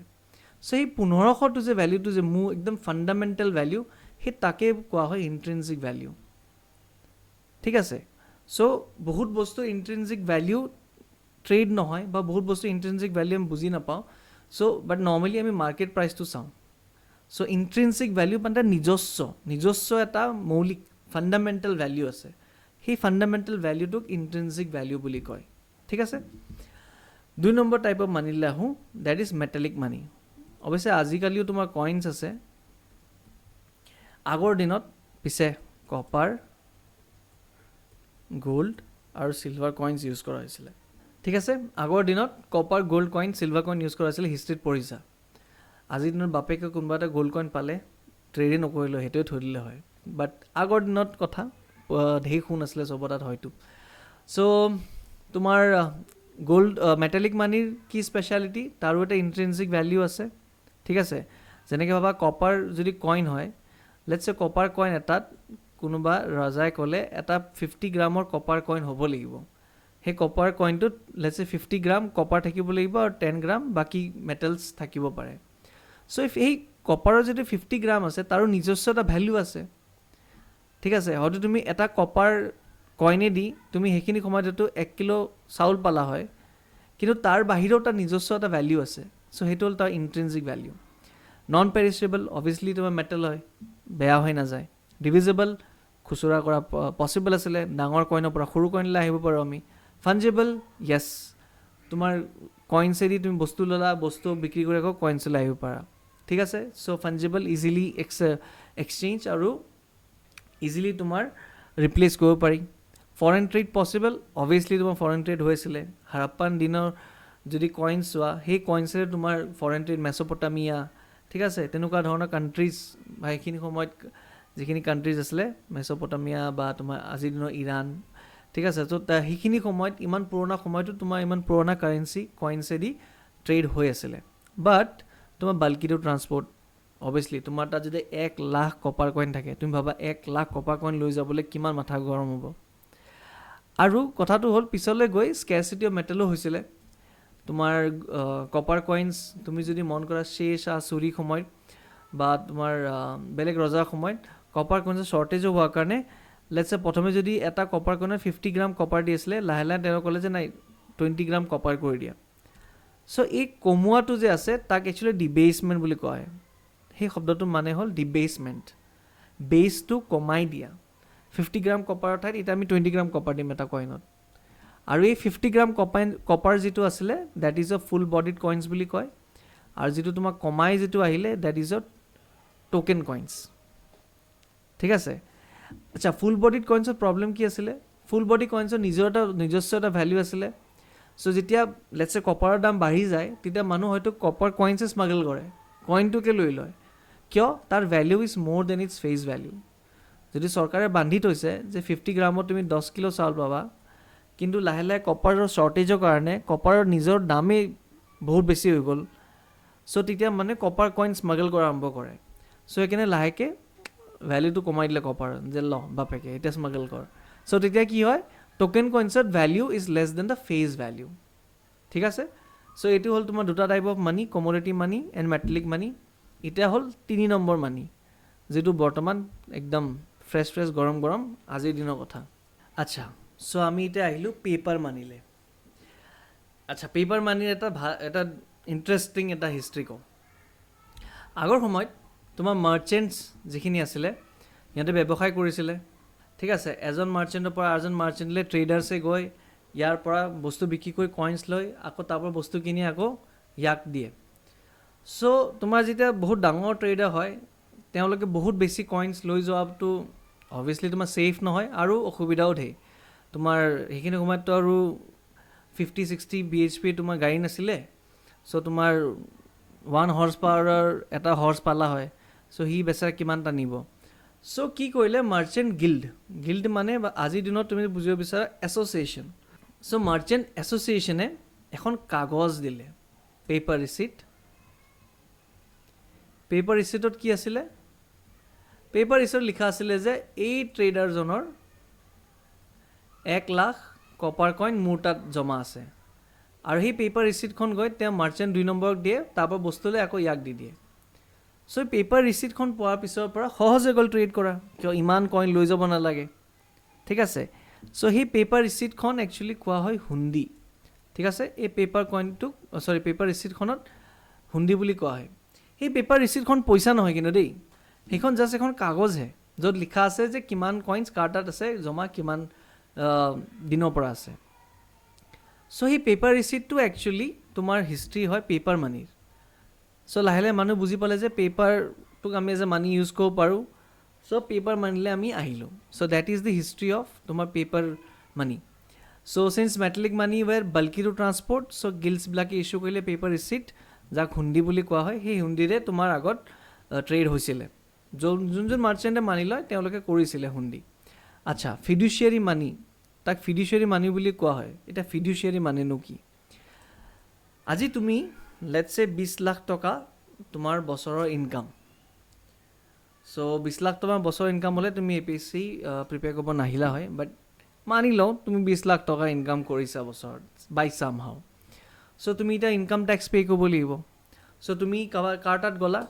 চ' সেই 1500টো যে ভেলিউটো যে মোৰ একদম ফাণ্ডামেণ্টেল ভেলিউ, সেই তাকে কোৱা হয় ইণ্ট্ৰিনজিক ভেলিউ, ঠিক আছে। চ' বহুত বস্তু ইণ্ট্ৰিনজিক ভেলিউ ট্ৰেড নহয়, বা বহুত বস্তু ইণ্ট্ৰিনজিক ভেলিউ আমি বুজি নাপাওঁ। চ' বাট নৰ্মেলি আমি মাৰ্কেট প্ৰাইচটো চাওঁ। চ' ইণ্ট্ৰিনজিক ভেলিউ মানে নিজস্ব এটা মৌলিক ফাণ্ডামেণ্টেল ভেলিউ আছে, সেই ফাণ্ডামেণ্টেল ভেলিউটোক ইণ্ট্ৰিনজিক ভেলিউ বুলি কয়, ঠিক আছে। 2 নম্বৰ টাইপ অফ মানিলৈ আহোঁ, ডেট ইজ মেটেলিক মানি। অৱশ্যে আজিকালিও তোমাৰ কইনছ আছে। আগৰ দিনত পিছে কপাৰ, গ'ল্ড আৰু চিলভাৰ কইনছ ইউজ কৰা হৈছিলে, ঠিক আছে। আগৰ দিনত copper, gold coin, silver coin use কৰা হৈছিলে, হিষ্ট্ৰীত পঢ়িছা। আজিৰ দিনত বাপেকে কোনোবা এটা গ'ল্ড কইন পালে ট্ৰেডে নকৰিলে, সেইটোৱে থৈ দিলে হয়। বাট আগৰ দিনত কথা ঢেৰ সোণ আছিলে চবৰ তাত হয়তো। চ' তোমাৰ গ'ল্ড মেটেলিক মানিৰ কি স্পেচিয়েলিটি? তাৰো এটা ইণ্ট্ৰিনজিক ভেলিউ আছে, ঠিক আছে। যেনেকৈ ভাবা কপাৰ যদি কইন হয়, লেটছে কপাৰ কইন এটাত কোনোবা ৰজাই ক'লে এটা 50 গ্ৰামৰ কপাৰ কইন হ'ব লাগিব। সেই কপাৰ কইনটোত লেটছে 50 গ্ৰাম কপাৰ থাকিব লাগিব আৰু 10 গ্ৰাম বাকী মেটেলছ থাকিব পাৰে। চ' সেই কপাৰৰ যদি 50 গ্ৰাম আছে, তাৰো নিজস্ব এটা ভেলিউ আছে, ঠিক আছে। হয়তো তুমি এটা কপাৰ কইনেদি তুমি সেইখিনি সময়ত হয়তো 1 কিলো চাউল পালা হয়, কিন্তু তাৰ বাহিৰেও তাৰ নিজস্ব এটা ভেলিউ আছে। চ' সেইটো হ'ল তাৰ ইণ্ট্ৰিনজিক ভেলিউ। নন পেৰিছেবল, অভিয়াছলি তোমাৰ মেটেল হয়, বেয়া হৈ নাযায়। ডিভিজেবল, খুচুৰা কৰা পচিবল আছিলে, ডাঙৰ কইনৰ পৰা সৰু কইনলৈ আহিব পাৰোঁ আমি। ফাঞ্জেবল, য়েছ, তোমাৰ কইনছেদি তুমি বস্তু ল'লা, বস্তু বিক্ৰী কৰি আকৌ কইনছলৈ আহিব পাৰা, ঠিক আছে। চ' ফাঞ্জেবল, ইজিলি এক্সচেঞ্জ আৰু ইজিলি তোমাৰ ৰিপ্লেচ কৰিব পাৰি। ফৰেন ট্ৰেড পচিবল, অভিয়াছলি তোমাৰ ফৰেন ট্ৰেড হৈ আছিলে। হাৰাপ্পান দিনৰ যদি কইনছ চোৱা, সেই কইনছেৰে তোমাৰ ফৰেন ট্ৰেড, মেছ'পটামিয়া, ঠিক আছে, তেনেকুৱা ধৰণৰ কাণ্ট্ৰিজ বা সেইখিনি সময়ত যিখিনি কাণ্ট্ৰিজ আছিলে মেছ'পটামিয়া বা তোমাৰ আজিৰ দিনৰ ইৰাণ, ঠিক আছে। ত' সেইখিনি সময়ত ইমান পুৰণা সময়তো তোমাৰ ইমান পুৰণা কাৰেঞ্চি কইনছেদি ট্ৰেড হৈ আছিলে। বাট তোমাৰ বাল্কিটো ট্ৰান্সপৰ্ট, অভিয়াছলি তোমাৰ তাত যদি 1 লাখ কপাৰ কইন থাকে, তুমি ভাবা 1 লাখ কপাৰ কইন লৈ যাবলৈ কিমান মাথা গৰম হ'ব। আৰু কথাটো হ'ল পিছলৈ গৈ স্কেৰচিটি অফ মেটেলো হৈছিলে। তোমাৰ কপাৰ কইনছ তুমি যদি মন কৰা শ্বেৰশ্বাহ চুৰিৰ সময়ত বা তোমাৰ বেলেগ ৰজাৰ সময়ত কপাৰ কইনছৰ শ্বৰ্টেজো হোৱাৰ কাৰণে লেটছে প্ৰথমে যদি এটা কপাৰ কইনত 50 গ্ৰাম কপাৰ দি আছিলে, লাহে লাহে তেওঁ ক'লে যে নাই 20 গ্ৰাম কপাৰ কৰি দিয়া। চ' এই কমোৱাটো যে আছে তাক একচুৱেলি ডিবেচমেণ্ট বুলি কোৱা হয়। সেই শব্দটোৰ মানে হ'ল ডিবেচমেণ্ট। বেছটো কমাই দিয়া 50 গ্ৰাম কপাৰৰ ঠাইত এতিয়া আমি 20 গ্ৰাম কপাৰ দিম এটা কইনত আৰু এই 50 গ্ৰাম কপাৰ যিটো আছিলে that is O full bodied coins বুলি কয় আৰু যিটো তোমাৰ কমাই যিটো আহিলে that is O token coins ঠিক আছে আচ্ছা ফুল বডিড কইনছৰ প্ৰব্লেম কি আছিলে ফুল বডি কইনছৰ নিজস্ব এটা ভ্যালু আছিলে সো যেতিয়া লেটস সে কপাৰৰ দাম বাঢ়ি যায় তেতিয়া মানুহ হয়তো কপাৰ কইনছে স্মাগল কৰে কইনটোকে লৈ লয় কিয় তাৰ value is more than its face value যদি চৰকাৰে বান্ধি থৈছে যে 50 গ্ৰামত তুমি 10 কিলো চাউল পাবা কিন্তু লাহে লাহে কপাৰৰ শৰ্টেজৰ কাৰণে কপাৰৰ নিজৰ দামেই বহুত বেছি হৈ গ'ল সো তেতিয়া মানে কপাৰ কইন স্মাগল কৰা আৰম্ভ কৰে সো একেনে লাহেকে ভ্যালুটো কমাই দিলে কপাৰ যে ল বাপেকে এটা স্মাগল কৰ সো তেতিয়া কি হয় টোকেন কইনছৰ value is less than the face value ঠিক আছে সো এইটো হ'ল তোমাৰ দুটা type of money commodity money and metallic money এটা হ'ল 3 নম্বৰ মানি যেটো বৰ্তমান একদম ফ্ৰেছ গৰম আজিৰ দিনৰ কথা আচ্ছা সো আমি এটা আহিলো পেপাৰ মানিলে আচ্ছা পেপাৰ মানিৰ এটা ইন্টাৰেষ্টিং এটা হিষ্ট্ৰী কওঁ আগৰ সময়ত তোমাৰ মাৰ্চেণ্টছ যিখিনি আছিলে সিহঁতে ব্যৱসায় কৰিছিলে ঠিক আছে এজন মাৰ্চেণ্টৰ পৰা আজন মাৰ্চেণ্টলে ট্ৰেডাৰ্ছে গৈ ইয়াৰ পৰা বস্তু বিক্ৰী কৰি কইনছ লৈ আকৌ তাৰ পৰা বস্তু কিনি আকৌ ইয়াক দিয়ে সো তোমাৰ যেতিয়া বহুত ডাঙৰ ট্ৰেডাৰ হয় তেওঁলোকে বহুত বেছি কইনছ লৈ যোৱাটো অবভিয়াছলি তোমাৰ সেফ নহয় আৰু অসুবিধাও ধেৰ তোমাৰ সেইখিনি সময়ততো আৰু 50-60 bhp তোমাৰ গাড়ী নাছিলে সো তোমাৰ 1 হৰ্চ পাৱাৰৰ এটা হৰ্চ পালা হয় সো হি বেচাৰা কিমান টানিব সো কি কৰিলে মাৰ্চেণ্ট গিল্ড মানে আজিৰ দিনত তুমি বুজিব বিচাৰা এছ'চিয়েশ্যন সো মাৰ্চেণ্ট এছ'চিয়েশ্যনে এখন কাগজ দিলে পেপাৰ ৰিচিটত কি আছিলে পেপাৰ ৰিচিটত লিখা আছিলে যে এই ট্ৰেডাৰজনৰ 1 লাখ কপাৰ কইন মোৰ তাত জমা আছে আৰু সেই পেপাৰ ৰিচিটখন গৈ তেওঁ মাৰ্চেণ্ট 2 নম্বৰক দিয়ে তাৰপৰা বস্তুলৈ আকৌ ইয়াক দি দিয়ে সো পেপাৰ ৰিচিটখন পোৱাৰ পিছৰ পৰা সহজে গ'ল ট্ৰেড কৰা কিয় ইমান কইন লৈ যাব নালাগে ঠিক আছে সো সেই পেপাৰ ৰিচিটখন একচুৱেলি কোৱা হয় হুণ্ডি ঠিক আছে এই পেপাৰ কইনটোক পেপাৰ ৰিচিটখনত হুণ্ডি বুলি কোৱা হয় সেই পেপাৰ ৰিচিটখন পইচা নহয় কিন্তু দেই সেইখন জাষ্ট এখন কাগজহে য'ত লিখা আছে যে কিমান কইনছ কাৰ তাত আছে জমা কিমান দিনৰ পৰা আছে সো সেই পেপাৰ ৰিচিটটো একচুৱেলি তোমাৰ হিষ্ট্ৰী হয় পেপাৰ মানিৰ সো লাহে লাহে মানুহ বুজি পালে যে পেপাৰটোক আমি এজ এ মানি ইউজ কৰিব পাৰোঁ সো পেপাৰ মানিলে আমি আহিলোঁ so that is the history of তোমাৰ paper money so since metallic money were bulky to transport so গিল্ডছবিলাকে ইছ্যু কৰিলে পেপাৰ ৰিচিট যাক হুণ্ডি বুলি কোৱা হয় সেই হুণ্ডিৰে তোমাৰ আগত ট্ৰেড হৈছিলে যোন মাৰ্চেণ্টে মানি লয় তেওঁলোকে কৰিছিলে হুণ্ডি আচ্ছা ফিডুচিয়াৰী মানি তাক ফিডুচিয়াৰী মানি বুলি কোৱা হয় এতিয়া ফিডুচিয়াৰী মানিনো কি আজি তুমি লেটছ সে 20 লাখ টকা তোমাৰ বছৰৰ ইনকাম সো 20 লাখ টকা বছৰৰ ইনকাম হ'লে তুমি APSC প্ৰিপেয়াৰ কৰিব নাহিলা হয় বাট মানি লওঁ তুমি 20 লাখ টকা ইনকাম কৰিছা বছৰত বাই সামহাও সো তুমি এতিয়া ইনকাম টেক্স পে' কৰিব লাগিব সো তুমি কাৰ তাত গ'লা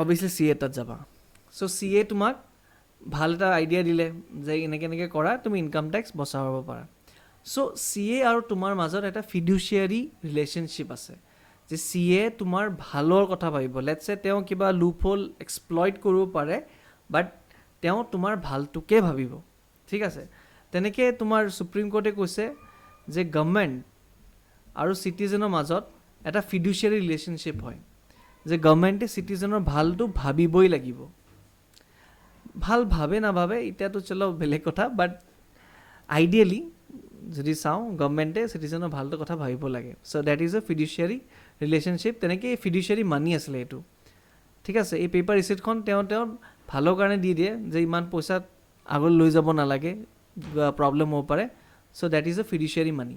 অবভিয়াছলি CA তাত যাবা সো CA তোমাক ভাল এটা আইডিয়া দিলে যে এনেকৈ কৰা তুমি ইনকাম টেক্স বচাব পাৰা সো CA আৰু তোমাৰ মাজত এটা ফিডুচিয়াৰী ৰিলেশ্যনশ্বিপ আছে যে CA তোমাৰ ভালৰ কথা ভাবিব লেটছ সে তেওঁ কিবা লুপ হোল এক্সপ্লইট কৰিব পাৰে বাট তেওঁ তোমাৰ ভালটোকে ভাবিব ঠিক আছে তেনেকৈ তোমাৰ সুপ্ৰিম কোৰ্টে কৈছে যে গভৰ্ণমেণ্ট আৰু চিটিজেনৰ মাজত এটা ফিডুচিয়াৰী ৰিলেশ্যনশ্বিপ হয় যে গভৰ্ণমেণ্টে চিটিজেনৰ ভালটো ভাবিবই লাগিব ভাল ভাবে নাভাবে এতিয়াতো চলো বেলেগ কথা বাট আইডিয়েলি যদি চাওঁ গভৰ্ণমেণ্টে চিটিজেনৰ ভালটো কথা ভাবিব লাগে so that is a fiduciary relationship তেনেকৈ ফিডুচিয়াৰী মানি আছিলে এইটো ঠিক আছে এই পেপাৰ ৰিচিটখন তেওঁ ভালৰ কাৰণে দি দিয়ে যে ইমান পইচা আগলৈ লৈ যাব নালাগে প্ৰব্লেম হ'ব পাৰে so that is a fiduciary মানি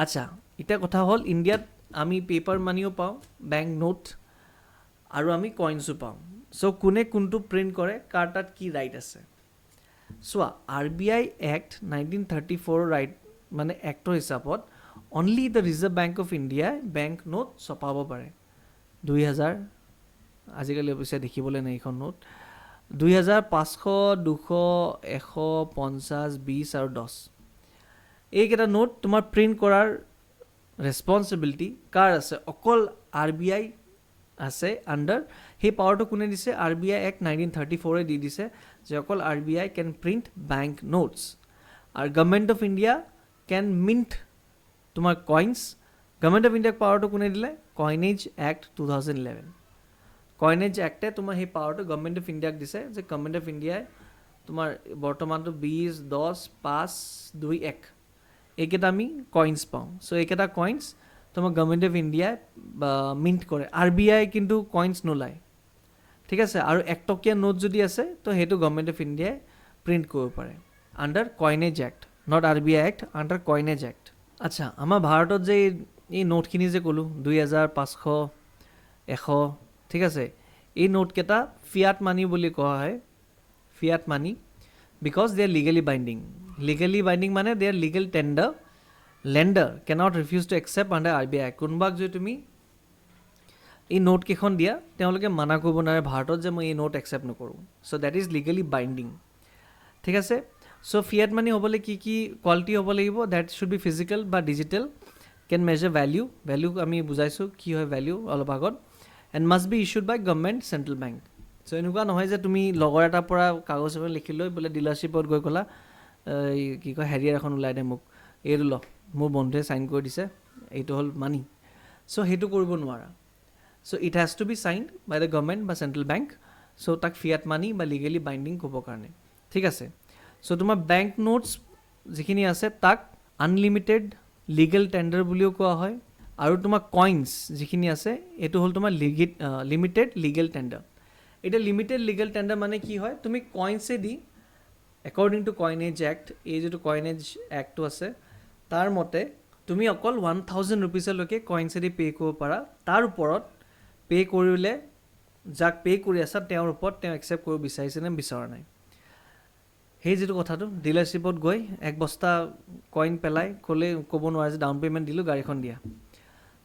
আচ্ছা এতিয়া কথা হ'ল ইণ্ডিয়াত আমি পেপাৰ মানিও পাওঁ বেংক নোট আৰু আমি কইনছো পাওঁ সো কোনে কোনটো প্ৰিণ্ট কৰে কাৰ তাত কি ৰাইট আছে চোৱা RBI Act 1934 ৰাইট মানে এক্টৰ হিচাপত only the reserve bank of ইণ্ডিয়াই বেংক নোট ছপাব পাৰে 2000 আজিকালি অৱশ্যে দেখিবলৈ নাই এইখন নোট 2000 500 200 150 20 আৰু 10 এইকেইটা নোট তোমাৰ প্ৰিণ্ট কৰাৰ ৰেছপন্সিবিলিটি কাৰ আছে অকল RBI আছে আণ্ডাৰ সেই পাৱাৰটো কোনে দিছে RBI Act 1934 দি দিছে যে অকল RBI can print bank notes আৰু government of India can mint তোমাৰ কইনছ গভৰ্ণমেণ্ট অফ ইণ্ডিয়াক পাৱাৰটো কোনে দিলে কইনেজ এক্ট 2011 কইনেজ এক্টে তোমাৰ সেই পাৱাৰটো গভৰ্ণমেণ্ট অফ ইণ্ডিয়াক দিছে যে গভৰ্ণমেণ্ট অফ ইণ্ডিয়াই তোমাৰ বৰ্তমানটো 20, 10, 5, 2, 1 এইকেইটা আমি কইনছ পাওঁ চ' এইকেইটা কইনছ তোমাৰ গভৰ্ণমেণ্ট অফ ইণ্ডিয়াই মিণ্ট কৰে RBI কিন্তু কইনছ নোলায় ঠিক আছে আৰু 1 টকীয়া নোট যদি আছে তো সেইটো গভৰ্ণমেণ্ট অফ ইণ্ডিয়াই প্ৰিণ্ট কৰিব পাৰে under coinage act not RBI Act under coinage act আচ্ছা আমাৰ ভাৰতত যে এই নোটখিনি যে ক'লোঁ 2000, 500, 100 ঠিক আছে এই নোটকেইটা ফিয়াট মানি বুলি কোৱা হয় fiat money because they are legally binding মানে they are legal tender lender cannot refuse to accept under RBI Act কোনোবাক যদি তুমি এই নোট কেইখন দিয়া তেওঁলোকে মানা কৰিব নোৱাৰে ভাৰতত যে মই এই নোট একচেপ্ট নকৰোঁ চ' দেট ইজ লিগেলি বাইণ্ডিং ঠিক আছে চ' ফিয়াট মানি হ'বলৈ কি কি কোৱালিটি হ'ব লাগিব দেট শুড বি ফিজিকেল বা ডিজিটেল কেন মেজাৰ ভেলিউ আমি বুজাইছোঁ কি হয় ভেলিউ অলপ আগত and must be issued by government central bank so' এনেকুৱা নহয় যে তুমি লগৰ এটাৰ পৰা কাগজ এখন লিখি লৈ বোলে ডিলাৰশ্বিপত গৈ ক'লা কি কয় হেৰিয়াৰ এখন ওলাই দে মোক এইটো ল মোৰ বন্ধুৱে চাইন কৰি দিছে এইটো হ'ল মানি চ' সেইটো কৰিব নোৱাৰা so' it has to be signed by the government বা চেণ্ট্ৰেল বেংক চ' তাক ফিয়াট মানি বা লিগেলি বাইণ্ডিং ক'বৰ কাৰণে ঠিক আছে চ' তোমাৰ বেংক নোটছ যিখিনি আছে তাক আনলিমিটেড লিগেল টেণ্ডাৰ বুলিও কোৱা হয় আৰু তোমাৰ কইনছ যিখিনি আছে এইটো হ'ল তোমাৰ লিমিটেড লিগেল টেণ্ডাৰ এতিয়া লিমিটেড লিগেল টেণ্ডাৰ মানে কি হয় তুমি কইনছেদি একৰ্ডিং টু কইনেজ এক্ট এই যিটো কইনেজ এক্টটো আছে তাৰ মতে তুমি অকল 1000 ৰুপিছলৈকে কইনছেদি পে' কৰিব পাৰা তাৰ ওপৰত পে' কৰিলে যাক পে' কৰি আছা তেওঁৰ ওপৰত তেওঁ একচেপ্ট কৰিব বিচাৰিছে নে বিচৰা নাই সেই যিটো কথাটো ডিলাৰশ্বিপত গৈ এক বস্তা কইন পেলাই ক'ব নোৱাৰে যে ডাউন পে'মেণ্ট দিলোঁ গাড়ীখন দিয়া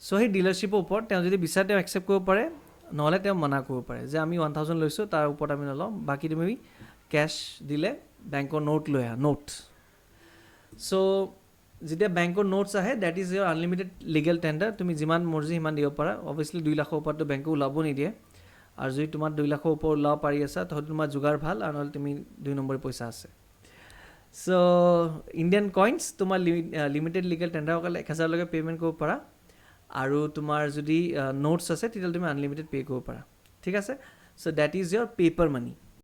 চ' সেই ডিলাৰশ্বিপৰ ওপৰত তেওঁ যদি বিচাৰে তেওঁ একচেপ্ট কৰিব পাৰে নহ'লে তেওঁ মানা কৰিব পাৰে যে আমি 1000 লৈছোঁ তাৰ ওপৰত আমি নলওঁ বাকী তুমি কেছ দিলে বেংকৰ নোট লৈ আহা নোট চ' যেতিয়া বেংকৰ নোটছ আহে that is your unlimited legal tender তুমি যিমান মৰ্জি সিমান দিব পাৰা অভিয়াছলি 2 লাখৰ ওপৰততো বেংকে ওলাব নিদিয়ে আৰু যদি তোমাৰ 2 লাখৰ ওপৰত ওলাব পাৰি আছা তাহলে তোমাৰ যোগাৰ ভাল আৰু নহ'লে তুমি 2 নম্বৰ পইচা আছে চ' ইণ্ডিয়ান কইনছ তোমাৰ লিমিটেড লিগেল টেণ্ডাৰ অকল 1000লৈকে পে'মেণ্ট কৰিব পাৰা আৰু তোমাৰ যদি নোটছ আছে তেতিয়াহ'লে তুমি আনলিমিটেড পে' কৰিব পাৰা ঠিক আছে so' that is your paper money